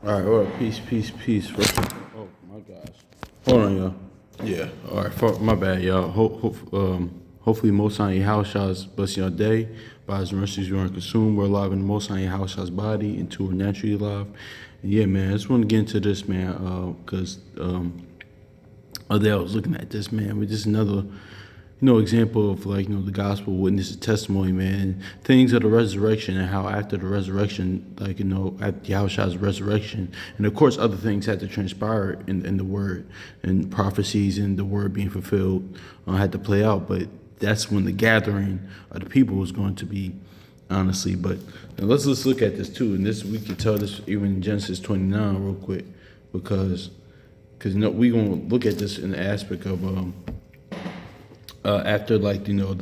All right, well, peace. Oh my gosh, hold on, y'all. Yeah, all right, my bad, y'all. Hopefully, Most High Yahushua's blessing your day. By His mercies, you aren't consumed. We're alive in the Most High Yahushua's body, until we're naturally alive. And yeah, man, I just want to get into this, man, because other day I was looking at this, man, with just another example of like, the gospel witness and testimony, man, and things of the resurrection and how after the resurrection, like, at Yahushua's resurrection, and of course other things had to transpire in the word and prophecies and the word being fulfilled had to play out. But that's when the gathering of the people was going to be, honestly. But let's look at this too, and this we can tell this even in Genesis 29 real quick, because we gonna look at this in the aspect of after, like, the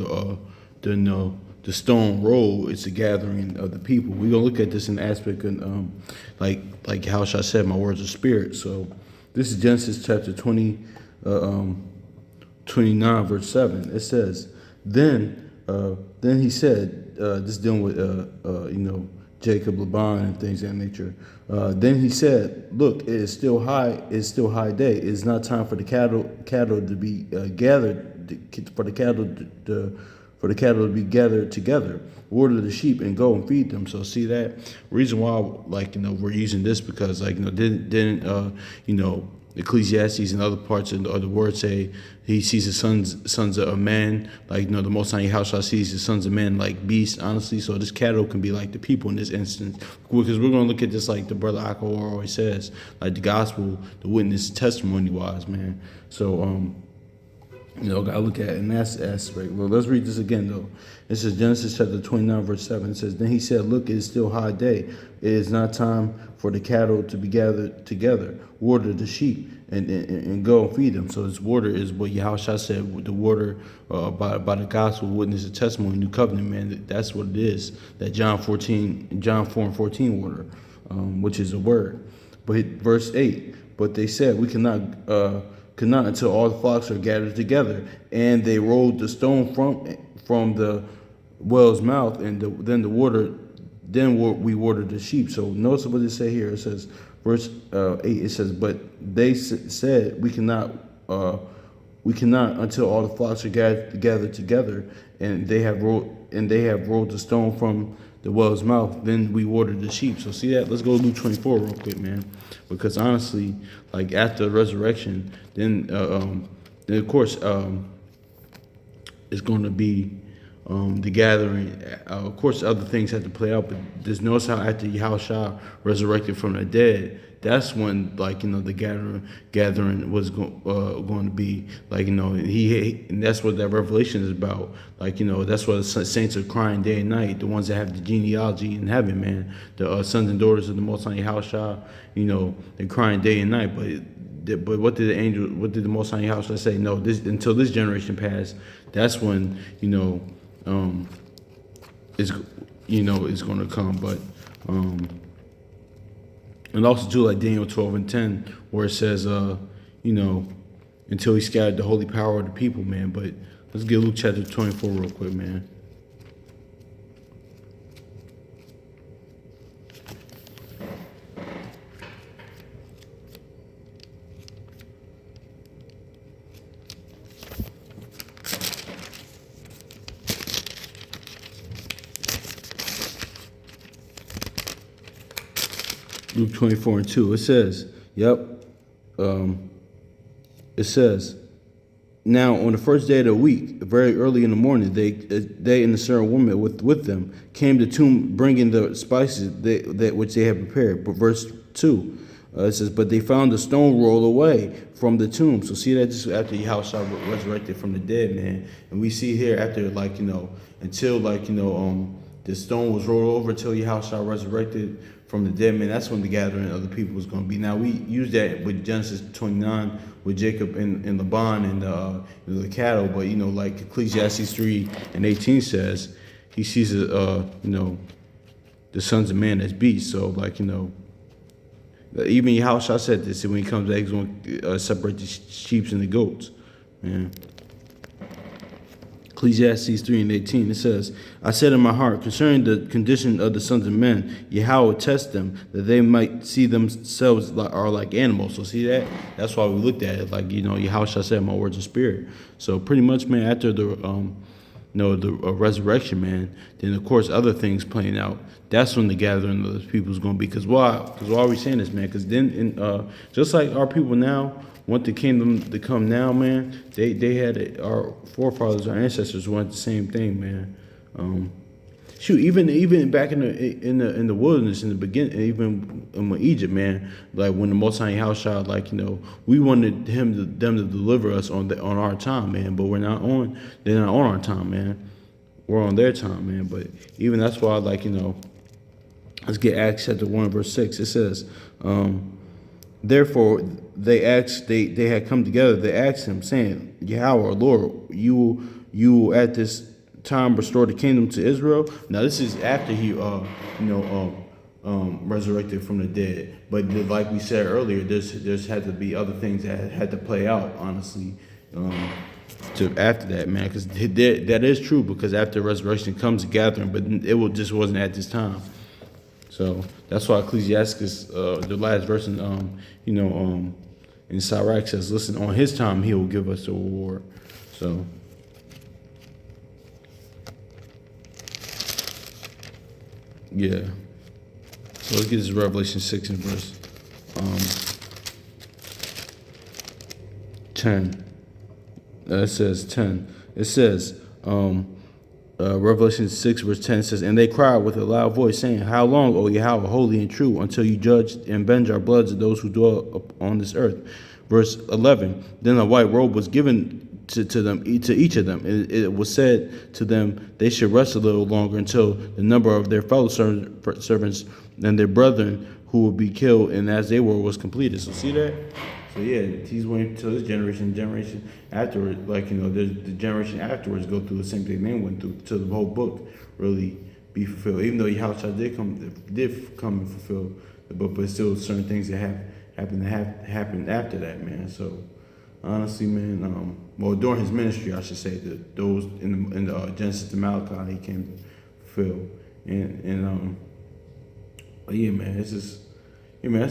stone roll, it's a gathering of the people. We're gonna look at this in the aspect of like how I said, my words are spirit. So this is Genesis chapter 29 verse 7. It says, then he said, this dealing with Jacob, Laban, and things of that nature. Then he said, "Look, it is still high. It's still high day. It is not time for the cattle to be gathered. For the cattle to be gathered together. Water the sheep and go and feed them." So see that reason why, like, we're using this, because, like, didn't Ecclesiastes and other parts of the word say he sees the sons of man, like, the Most High Yahshua sees the sons of men like beasts, honestly. So this cattle can be like the people in this instance, because we're going to look at this like the brother Akawar always says, like the gospel, the witness, testimony wise, man. So gotta look at it in that aspect. Well, let's read this again, though. It says, Genesis chapter 29, verse 7. It says, "Then he said, Look, it is still high day. It is not time for the cattle to be gathered together. Water the sheep and go and feed them." So this water is what Yahushua said, the water by the gospel, witness, and testimony, new covenant, man. That's what it is. That John 4 and 14 water, which is a word. But verse 8, "But they said, We could not until all the flocks are gathered together. And they rolled the stone from the well's mouth, and then we watered the sheep." So notice what it say here. It says, verse 8. It says, "But they said, we cannot until all the flocks are gathered together, and they have rolled the stone from the well's mouth. Then we watered the sheep." So see that? Let's go to Luke 24 real quick, man. Because honestly, like, after the resurrection, then of course it's going to be the gathering. Of course, other things had to play out, but there's notice how after Yahushua resurrected from the dead, that's when, like, the gathering was going to be, like, and that's what that revelation is about. Like, that's what the saints are crying day and night, the ones that have the genealogy in heaven, man, the sons and daughters of the Most High Yahushua, they're crying day and night. But what did the Most High Yahushua say? No, until this generation passed, that's when it's going to come. But and also too, like Daniel 12 and 10, where it says, until he scattered the holy power of the people, man. But let's get Luke chapter 24 real quick, man. Luke 24 and 2. It says, it says, "Now on the first day of the week, very early in the morning, they and the certain woman with them came to the tomb, bringing the spices that which they had prepared." But verse 2, it says, "But they found the stone rolled away from the tomb." So see that, just after Yahushua resurrected from the dead, man. And we see here after, like, until, like, the stone was rolled over until Yahushua resurrected from the dead, man. That's when the gathering of the people was going to be. Now we use that with Genesis 29 with Jacob and Laban and the cattle, but like Ecclesiastes 3 and 18 says, he sees the sons of man as beasts. So, like, even Yahushua said this, when he comes back, he's going to separate the sheep and the goats, man. Ecclesiastes 3:18, it says, I said in my heart, concerning the condition of the sons of men, Yahweh will test them, that they might see themselves are like animals. So see that? That's why we looked at it like, Yahweh shall say my words of spirit. So pretty much, man, after the resurrection, man, then of course other things playing out. That's when the gathering of the people is going to be. Because why are we saying this, man? Because then, just like our people now want the kingdom to come now, man, they had it, our forefathers, our ancestors wanted the same thing, man. Even back in the wilderness in the beginning, even in Egypt, man, like when the Most High House, like we wanted them to deliver us on our time, man. But they're not on our time, man. We're on their time, man. But even that's why, like let's get Acts chapter 1 verse 6. It says, therefore they had come together. They asked him, saying, Yahweh, our Lord, you will at this time restore the kingdom to Israel. Now this is after he resurrected from the dead. But like we said earlier, there's had to be other things that had to play out, honestly, to after that, man, because that is true. Because after resurrection comes a gathering, but just wasn't at this time. So that's why Ecclesiastes, the last verse in Sirach says, listen, on his time he will give us a reward. So yeah. So let's get this Revelation 6 and verse 10. It says 10. It says, Revelation 6 verse 10 says, and they cried with a loud voice, saying, how long, O Yahweh, holy and true, until you judge and avenge our bloods of those who dwell on this earth? Verse 11, then a white robe was given to each of them. It was said to them, they should rest a little longer until the number of their fellow servants and their brethren who would be killed, and as they were, was completed. So see that? So yeah, he's waiting until this generation afterward, there's the generation afterwards go through the same thing they went through, till the whole book really be fulfilled. Even though Yahweh did come and fulfill the book, but still certain things that happened after that, man. So honestly, man, during his ministry, I should say, that those in the Genesis to Malachi, he came to fulfill, but yeah, man, that's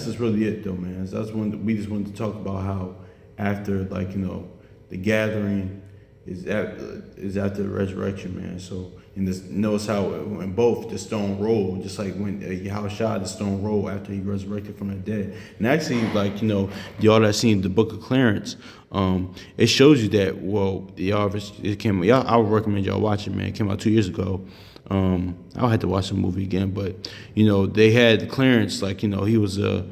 just really it, though, man. That's when we just wanted to talk about how after, the gathering is after the resurrection, man. So, and this notice how in both the stone rolled, just like when Yahweh the stone rolled after he resurrected from the dead. And actually, y'all that seen the Book of Clarence, it shows you that. Well, I would recommend y'all watch it, man. It came out 2 years ago. I'll have to watch the movie again, but they had Clarence, he was the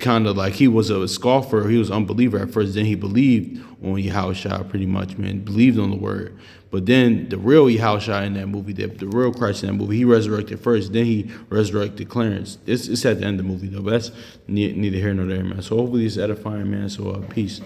kind of he was a scoffer, he was an unbeliever at first, then he believed on Yahweh pretty much, man, believed on the word. But then the real Yahweh in that movie, the real Christ in that movie, he resurrected first, then he resurrected Clarence. It's at the end of the movie though, but that's neither here nor there, man. So hopefully it's edifying, man. So peace.